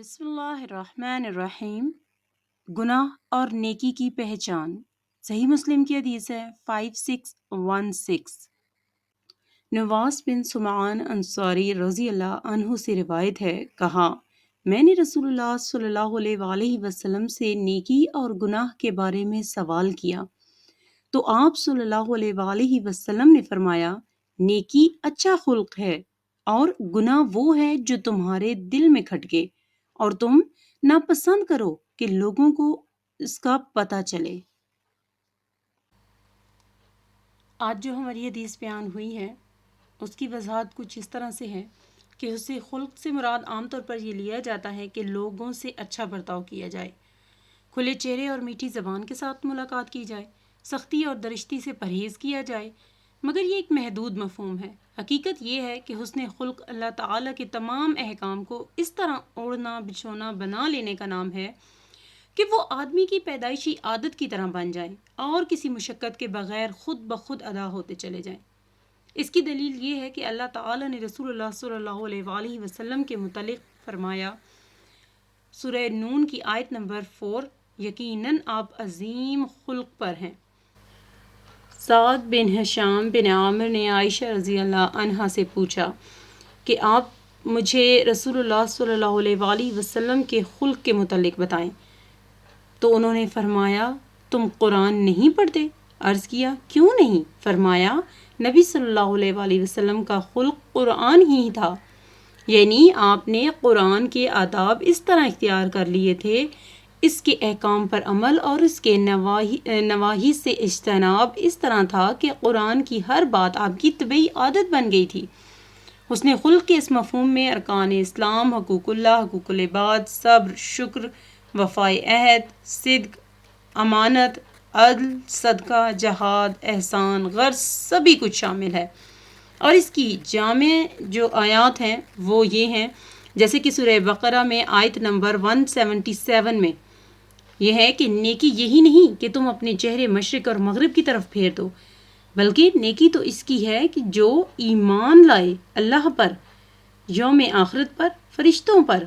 بسم اللہ الرحمن الرحیم۔ گناہ اور نیکی کی پہچان۔ صحیح مسلم کی حدیث ہے 5616۔ نواس بن سمعان انصاری رضی اللہ عنہ سے روایت ہے، کہا میں نے رسول اللہ صلی اللہ علیہ وآلہ وسلم سے نیکی اور گناہ کے بارے میں سوال کیا تو آپ صلی اللہ علیہ وآلہ وسلم نے فرمایا، نیکی اچھا خلق ہے اور گناہ وہ ہے جو تمہارے دل میں کھٹکے اور تم ناپسند کرو کہ لوگوں کو اس کا پتہ چلے۔ آج جو ہماری حدیث بیان ہوئی ہے اس کی وضاحت کچھ اس طرح سے ہے کہ اسے خلق سے مراد عام طور پر یہ لیا جاتا ہے کہ لوگوں سے اچھا برتاؤ کیا جائے، کھلے چہرے اور میٹھی زبان کے ساتھ ملاقات کی جائے، سختی اور درشتی سے پرہیز کیا جائے، مگر یہ ایک محدود مفہوم ہے۔ حقیقت یہ ہے کہ حسن خلق اللہ تعالیٰ کے تمام احکام کو اس طرح اوڑھنا بچھونا بنا لینے کا نام ہے کہ وہ آدمی کی پیدائشی عادت کی طرح بن جائیں اور کسی مشقت کے بغیر خود بخود ادا ہوتے چلے جائیں۔ اس کی دلیل یہ ہے کہ اللہ تعالیٰ نے رسول اللہ صلی اللہ علیہ وآلہ وسلم کے متعلق فرمایا، سورہ نون کی آیت نمبر 4، یقیناً آپ عظیم خلق پر ہیں۔ سعد بن ہشام بن عامر نے عائشہ رضی اللہ عنہا سے پوچھا کہ آپ مجھے رسول اللہ صلی اللہ علیہ وآلہ وسلم کے خلق کے متعلق بتائیں، تو انہوں نے فرمایا، تم قرآن نہیں پڑھتے؟ عرض کیا، کیوں نہیں؟ فرمایا، نبی صلی اللہ علیہ وآلہ وسلم کا خلق قرآن ہی تھا، یعنی آپ نے قرآن کے آداب اس طرح اختیار کر لیے تھے، اس کے احکام پر عمل اور اس کے نواہی سے اجتناب اس طرح تھا کہ قرآن کی ہر بات آپ کی طبعی عادت بن گئی تھی۔ حسن خلق کے اس مفہوم میں ارکان اسلام، حقوق اللہ، حقوق العباد، صبر، شکر، وفائے عہد، صدق، امانت، عدل، صدقہ، جہاد، احسان، غرض سبھی کچھ شامل ہے۔ اور اس کی جامع جو آیات ہیں وہ یہ ہیں، جیسے کہ سورہ بقرہ میں آیت نمبر 177 میں یہ ہے کہ نیکی یہی نہیں کہ تم اپنے چہرے مشرق اور مغرب کی طرف پھیر دو، بلکہ نیکی تو اس کی ہے کہ جو ایمان لائے اللہ پر، یوم آخرت پر، فرشتوں پر،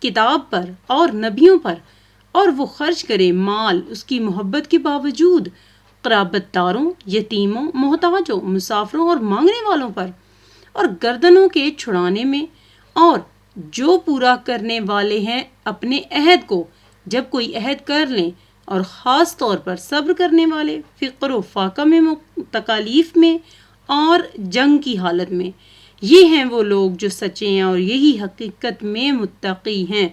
کتاب پر اور نبیوں پر، اور وہ خرچ کرے مال اس کی محبت کے باوجود قرابت داروں، یتیموں، محتاجوں، مسافروں اور مانگنے والوں پر، اور گردنوں کے چھڑانے میں، اور جو پورا کرنے والے ہیں اپنے عہد کو جب کوئی عہد کر لیں، اور خاص طور پر صبر کرنے والے فقر و فاقہ میں، تکالیف میں اور جنگ کی حالت میں، یہ ہیں وہ لوگ جو سچے ہیں اور یہی حقیقت میں متقی ہیں۔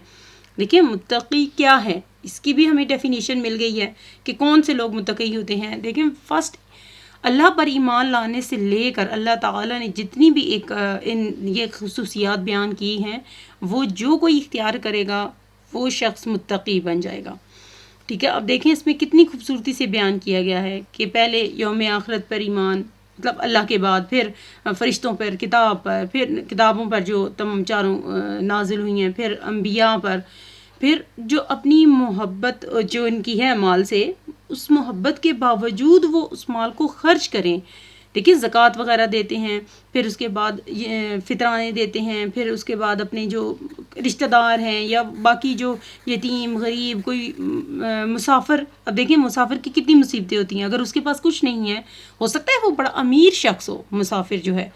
دیکھیں متقی کیا ہے، اس کی بھی ہمیں ڈیفینیشن مل گئی ہے کہ کون سے لوگ متقی ہوتے ہیں۔ دیکھیں فرسٹ اللہ پر ایمان لانے سے لے کر اللہ تعالیٰ نے جتنی بھی یہ خصوصیات بیان کی ہیں، وہ جو کوئی اختیار کرے گا وہ شخص متقی بن جائے گا۔ ٹھیک ہے، اب دیکھیں اس میں کتنی خوبصورتی سے بیان کیا گیا ہے کہ پہلے یوم آخرت پر ایمان، مطلب اللہ کے بعد پھر فرشتوں پر، کتاب پر، پھر کتابوں پر جو تمام چاروں نازل ہوئی ہیں، پھر انبیاء پر، پھر جو اپنی محبت جو ان کی ہے مال سے، اس محبت کے باوجود وہ اس مال کو خرچ کریں۔ دیکھیں زکوٰۃ وغیرہ دیتے ہیں، پھر اس کے بعد فطرانے دیتے ہیں، پھر اس کے بعد اپنے جو رشتہ دار ہیں یا باقی جو یتیم غریب کوئی مسافر، اب دیکھیں مسافر کی کتنی مصیبتیں ہوتی ہیں، اگر اس کے پاس کچھ نہیں ہے، ہو سکتا ہے وہ بڑا امیر شخص ہو مسافر جو ہے،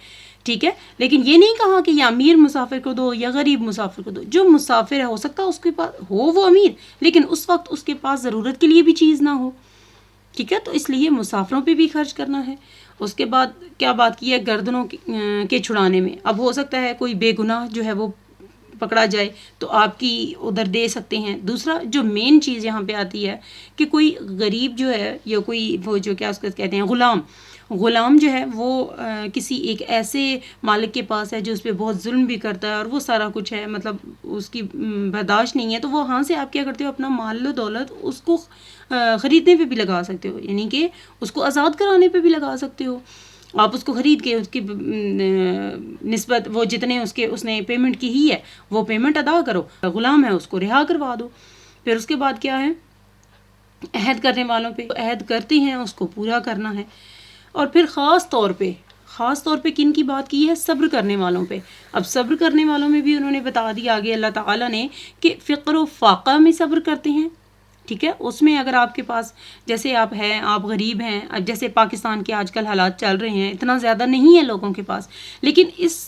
ٹھیک ہے، لیکن یہ نہیں کہا کہ یا امیر مسافر کو دو یا غریب مسافر کو دو۔ جو مسافر ہے ہو سکتا ہے اس کے پاس ہو وہ امیر، لیکن اس وقت اس کے پاس ضرورت کے لیے بھی چیز نہ ہو، ٹھیک ہے، تو اس لیے مسافروں پہ بھی خرچ کرنا ہے۔ اس کے بعد کیا بات کی ہے، گردنوں کے چھڑانے میں، اب ہو سکتا ہے کوئی بے گناہ جو ہے وہ پکڑا جائے تو آپ کی ادھر دے سکتے ہیں۔ دوسرا جو مین چیز یہاں پہ آتی ہے کہ کوئی غریب جو ہے یا کوئی وہ جو کیا اس کو کہتے ہیں غلام جو ہے وہ کسی ایک ایسے مالک کے پاس ہے جو اس پہ بہت ظلم بھی کرتا ہے اور وہ سارا کچھ ہے، مطلب اس کی برداشت نہیں ہے، تو وہ ہاں سے آپ کیا کرتے ہو، اپنا مال و دولت اس کو خریدنے پہ بھی لگا سکتے ہو، یعنی کہ اس کو آزاد کرانے پہ بھی لگا سکتے ہو۔ آپ اس کو خرید کے اس کی نسبت وہ جتنے اس نے پیمنٹ کی ہی ہے وہ پیمنٹ ادا کرو، غلام ہے اس کو رہا کروا دو۔ پھر اس کے بعد کیا ہے، عہد کرنے والوں پہ عہد کرتے ہیں اس کو پورا کرنا ہے۔ اور پھر خاص خاص طور پہ کن کی بات کی ہے؟ صبر کرنے والوں پہ. اب صبر کرنے والوں میں بھی انہوں نے بتا دیا آگے اللہ تعالیٰ نے کہ فقر و فاقہ میں صبر کرتے ہیں. ٹھیک ہے، اس میں اگر آپ کے پاس جیسے آپ ہیں، آپ غریب ہیں، اب جیسے پاکستان کے آج کل حالات چل رہے ہیں، اتنا زیادہ نہیں ہے لوگوں کے پاس، لیکن اس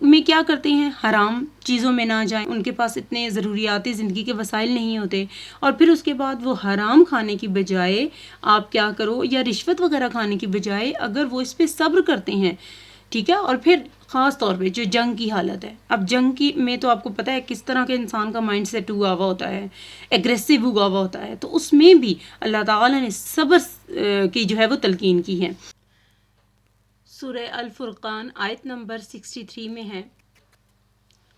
میں کیا کرتے ہیں؟ حرام چیزوں میں نہ جائیں. ان کے پاس اتنے ضروریاتی زندگی کے وسائل نہیں ہوتے، اور پھر اس کے بعد وہ حرام کھانے کی بجائے آپ کیا کرو، یا رشوت وغیرہ کھانے کی بجائے اگر وہ اس پہ صبر کرتے ہیں. ٹھیک ہے، اور پھر خاص طور پہ جو جنگ کی حالت ہے، اب جنگ کی میں تو آپ کو پتہ ہے کس طرح کے انسان کا مائنڈ سیٹ ہوا ہوا ہوتا ہے، ایگریسو ہوا ہوا ہوتا ہے، تو اس میں بھی اللہ تعالیٰ نے صبر کی جو ہے وہ تلقین کی ہے. سورہ الفرقان آیت نمبر 63 میں ہے،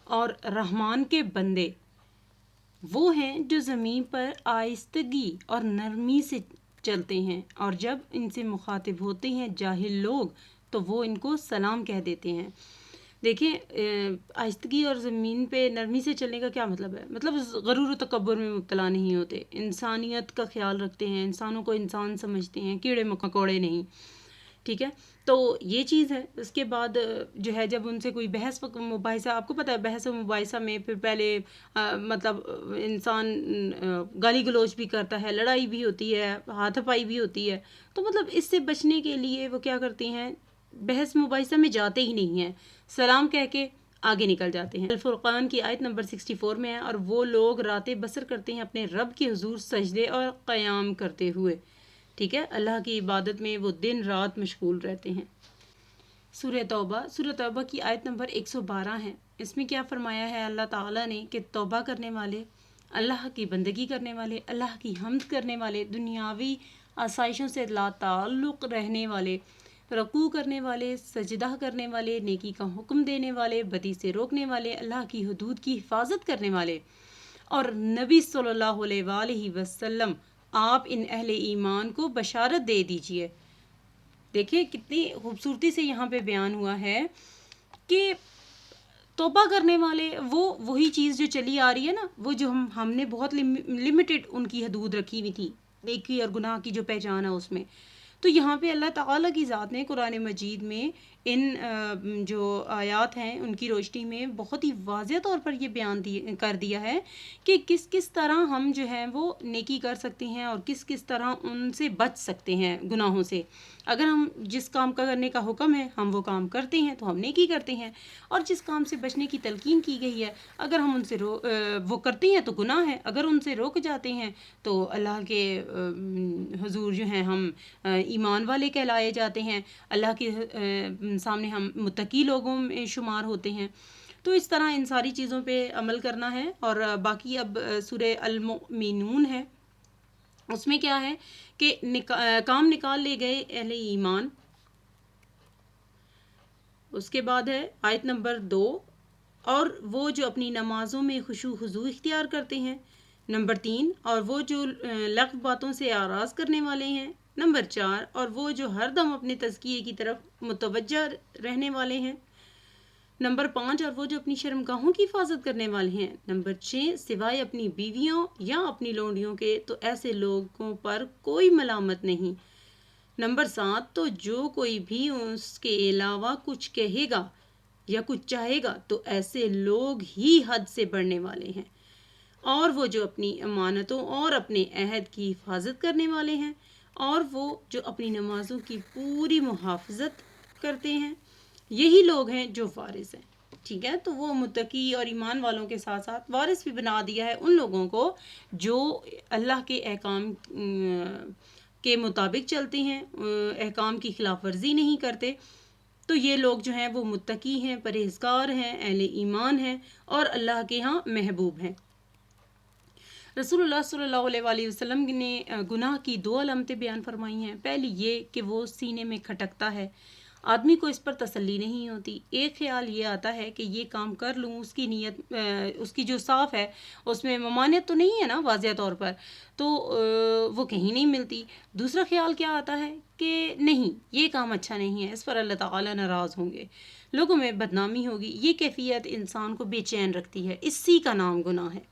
اور رحمان کے بندے وہ ہیں جو زمین پر آہستگی اور نرمی سے چلتے ہیں، اور جب ان سے مخاطب ہوتے ہیں جاہل لوگ تو وہ ان کو سلام کہہ دیتے ہیں. دیکھیں، آہستگی اور زمین پہ نرمی سے چلنے کا کیا مطلب ہے؟ مطلب غرور و تکبر میں مبتلا نہیں ہوتے، انسانیت کا خیال رکھتے ہیں، انسانوں کو انسان سمجھتے ہیں، کیڑے مکوڑے نہیں. ٹھیک ہے، تو یہ چیز ہے. اس کے بعد جو ہے جب ان سے کوئی بحث مباحثہ، آپ کو پتہ ہے بحث و مباحثہ میں پھر پہلے مطلب انسان گالی گلوچ بھی کرتا ہے، لڑائی بھی ہوتی ہے، ہاتھ پائی بھی ہوتی ہے. تو مطلب اس سے بچنے کے لیے وہ کیا کرتے ہیں؟ بحث مباحثہ میں جاتے ہی نہیں ہیں، سلام کہہ کے آگے نکل جاتے ہیں. الفرقان کی آیت نمبر 64 میں ہے، اور وہ لوگ راتیں بسر کرتے ہیں اپنے رب کے حضور سجدے اور قیام کرتے ہوئے. ٹھیک ہے، اللہ کی عبادت میں وہ دن رات مشغول رہتے ہیں. سورہ توبہ کی آیت نمبر 112 ہے. اس میں کیا فرمایا ہے اللہ تعالیٰ نے کہ توبہ کرنے والے، اللہ کی بندگی کرنے والے، اللہ کی حمد کرنے والے، دنیاوی آسائشوں سے لا تعلق رہنے والے، رکوع کرنے والے، سجدہ کرنے والے، نیکی کا حکم دینے والے، بدی سے روکنے والے، اللہ کی حدود کی حفاظت کرنے والے، اور نبی صلی اللہ علیہ وآلہ وسلم آپ ان اہل ایمان کو بشارت دے دیجئے. دیکھیں کتنی خوبصورتی سے یہاں پہ بیان ہوا ہے کہ توبہ کرنے والے وہ وہی چیز جو چلی آ رہی ہے نا، وہ جو ہم نے بہت لمیٹڈ ان کی حدود رکھی ہوئی تھی، نیکی اور گناہ کی جو پہچان ہے اس میں. تو یہاں پہ اللہ تعالیٰ کی ذات نے قرآن مجید میں ان جو آیات ہیں ان کی روشنی میں بہت ہی واضح طور پر یہ بیان کر دیا ہے کہ کس کس طرح ہم جو ہیں وہ نیکی کر سکتے ہیں، اور کس کس طرح ان سے بچ سکتے ہیں گناہوں سے. اگر ہم جس کام کا کرنے کا حکم ہے ہم وہ کام کرتے ہیں تو ہم نیکی کرتے ہیں، اور جس کام سے بچنے کی تلقین کی گئی ہے اگر ہم ان سے وہ کرتے ہیں تو گناہ ہے، اگر ان سے روک جاتے ہیں تو اللہ کے حضور جو ہیں ہم ایمان والے کہلائے جاتے ہیں، اللہ کے سامنے ہم متقی لوگوں میں شمار ہوتے ہیں. تو اس طرح ان ساری چیزوں پہ عمل کرنا ہے. اور باقی اب سورہ المؤمنون ہے، اس میں کیا ہے کہ کام نکال لے گئے اہل ایمان. اس کے بعد ہے آیت نمبر 2، اور وہ جو اپنی نمازوں میں خشوع خضوع اختیار کرتے ہیں. نمبر 3، اور وہ جو لغو باتوں سے اعراض کرنے والے ہیں. نمبر 4، اور وہ جو ہر دم اپنے تزکیے کی طرف متوجہ رہنے والے ہیں. نمبر 5، اور وہ جو اپنی شرمگاہوں کی حفاظت کرنے والے ہیں. نمبر 6، سوائے اپنی بیویوں یا اپنی لونڈیوں کے تو ایسے لوگوں پر کوئی ملامت نہیں. نمبر 7، تو جو کوئی بھی اس کے علاوہ کچھ کہے گا یا کچھ چاہے گا تو ایسے لوگ ہی حد سے بڑھنے والے ہیں. اور وہ جو اپنی امانتوں اور اپنے عہد کی حفاظت کرنے والے ہیں، اور وہ جو اپنی نمازوں کی پوری محافظت کرتے ہیں، یہی لوگ ہیں جو وارث ہیں. ٹھیک ہے، تو وہ متقی اور ایمان والوں کے ساتھ ساتھ وارث بھی بنا دیا ہے ان لوگوں کو جو اللہ کے احکام کے مطابق چلتے ہیں، احکام کی خلاف ورزی نہیں کرتے. تو یہ لوگ جو ہیں وہ متقی ہیں، پرہیزگار ہیں، اہل ایمان ہیں، اور اللہ کے ہاں محبوب ہیں. رسول اللہ صلی اللہ علیہ وآلہ وسلم نے گناہ کی 2 علامتیں بیان فرمائی ہیں. پہلی یہ کہ وہ سینے میں کھٹکتا ہے، آدمی کو اس پر تسلی نہیں ہوتی. ایک خیال یہ آتا ہے کہ یہ کام کر لوں، اس کی نیت اس کی جو صاف ہے اس میں ممانعت تو نہیں ہے نا واضح طور پر، تو وہ کہیں نہیں ملتی. دوسرا خیال کیا آتا ہے کہ نہیں، یہ کام اچھا نہیں ہے، اس پر اللہ تعالیٰ ناراض ہوں گے، لوگوں میں بدنامی ہوگی. یہ کیفیت انسان کو بے چین رکھتی ہے، اسی کا نام گناہ ہے.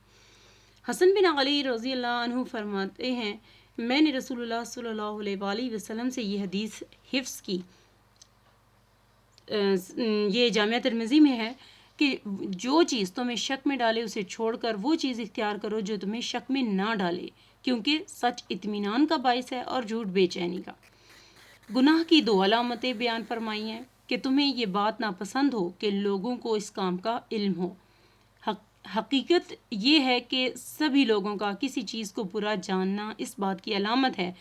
حسن بن علی رضی اللہ عنہ فرماتے ہیں، میں نے رسول اللہ صلی اللہ علیہ وآلہ وسلم سے یہ حدیث حفظ کی یہ جامعہ ترمذی میں ہے کہ جو چیز تمہیں شک میں ڈالے اسے چھوڑ کر وہ چیز اختیار کرو جو تمہیں شک میں نہ ڈالے، کیونکہ سچ اطمینان کا باعث ہے اور جھوٹ بے چینی کا۔ گناہ کی 2 علامتیں بیان فرمائی ہیں کہ تمہیں یہ بات ناپسند ہو کہ لوگوں کو اس کام کا علم ہو۔ حقیقت یہ ہے کہ سبھی لوگوں کا کسی چیز کو برا جاننا اس بات کی علامت ہے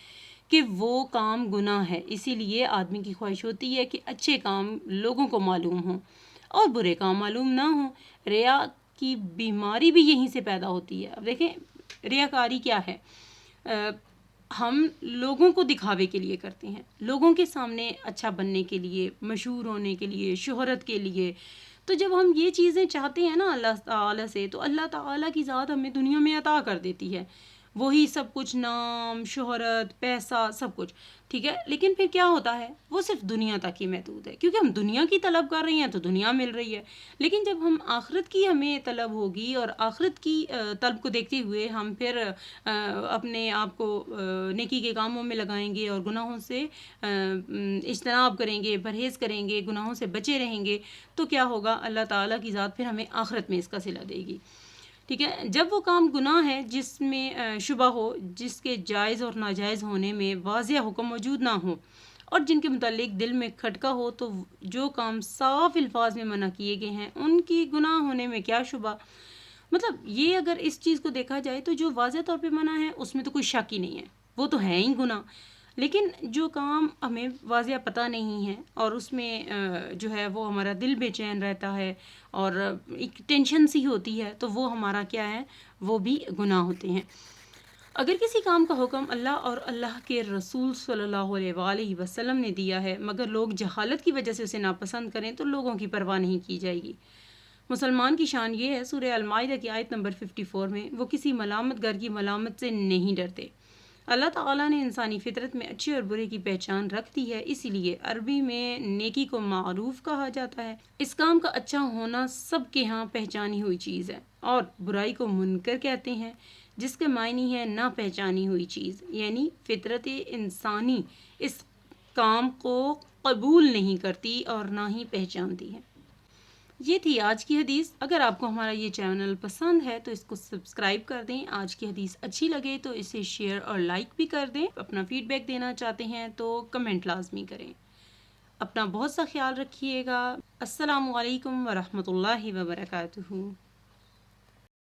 کہ وہ کام گناہ ہے۔ اسی لیے آدمی کی خواہش ہوتی ہے کہ اچھے کام لوگوں کو معلوم ہوں اور برے کام معلوم نہ ہوں۔ ریا کی بیماری بھی یہیں سے پیدا ہوتی ہے۔ اب دیکھیں ریاکاری کیا ہے؟ ہم لوگوں کو دکھاوے کے لیے کرتے ہیں، لوگوں کے سامنے اچھا بننے کے لیے، مشہور ہونے کے لیے، شہرت کے لیے۔ تو جب ہم یہ چیزیں چاہتے ہیں نا اللہ تعالیٰ سے، تو اللہ تعالیٰ کی ذات ہمیں دنیا میں عطا کر دیتی ہے، وہی سب کچھ، نام، شہرت، پیسہ، سب کچھ، ٹھیک ہے۔ لیکن پھر کیا ہوتا ہے؟ وہ صرف دنیا تک ہی محدود ہے، کیونکہ ہم دنیا کی طلب کر رہے ہیں تو دنیا مل رہی ہے۔ لیکن جب ہم آخرت کی ہمیں طلب ہوگی اور آخرت کی طلب کو دیکھتے ہوئے ہم پھر اپنے آپ کو نیکی کے کاموں میں لگائیں گے اور گناہوں سے اجتناب کریں گے، پرہیز کریں گے، گناہوں سے بچے رہیں گے، تو کیا ہوگا؟ اللہ تعالیٰ کی ذات پھر ہمیں آخرت میں اس کا صلہ دے گی، ٹھیک ہے۔ جب وہ کام گناہ ہے جس میں شبہ ہو، جس کے جائز اور ناجائز ہونے میں واضح حکم موجود نہ ہو اور جن کے متعلق دل میں کھٹکا ہو، تو جو کام صاف الفاظ میں منع کیے گئے ہیں ان کی گناہ ہونے میں کیا شبہ؟ مطلب یہ اگر اس چیز کو دیکھا جائے تو جو واضح طور پہ منع ہے اس میں تو کوئی شک ہی نہیں ہے، وہ تو ہے ہی گناہ۔ لیکن جو کام ہمیں واضح پتہ نہیں ہے اور اس میں جو ہے وہ ہمارا دل بے چین رہتا ہے اور ایک ٹینشن سی ہوتی ہے، تو وہ ہمارا کیا ہے؟ وہ بھی گناہ ہوتے ہیں۔ اگر کسی کام کا حکم اللہ اور اللہ کے رسول صلی اللہ علیہ وآلہ وسلم نے دیا ہے مگر لوگ جہالت کی وجہ سے اسے ناپسند کریں تو لوگوں کی پرواہ نہیں کی جائے گی۔ مسلمان کی شان یہ ہے، سورہ المائدہ کی آیت نمبر 54 میں، وہ کسی ملامت گر کی ملامت سے نہیں ڈرتے۔ اللہ تعالیٰ نے انسانی فطرت میں اچھے اور برے کی پہچان رکھ دی ہے، اسی لیے عربی میں نیکی کو معروف کہا جاتا ہے۔ اس کام کا اچھا ہونا سب کے ہاں پہچانی ہوئی چیز ہے، اور برائی کو منکر کہتے ہیں، جس کے معنی ہے نہ پہچانی ہوئی چیز، یعنی فطرت انسانی اس کام کو قبول نہیں کرتی اور نہ ہی پہچانتی ہے۔ یہ تھی آج کی حدیث۔ اگر آپ کو ہمارا یہ چینل پسند ہے تو اس کو سبسکرائب کر دیں، آج کی حدیث اچھی لگے تو اسے شیئر اور لائک بھی کر دیں، اپنا فیڈ بیک دینا چاہتے ہیں تو کمنٹ لازمی کریں۔ اپنا بہت سا خیال رکھیے گا۔ السلام علیکم ورحمۃ اللہ وبرکاتہ۔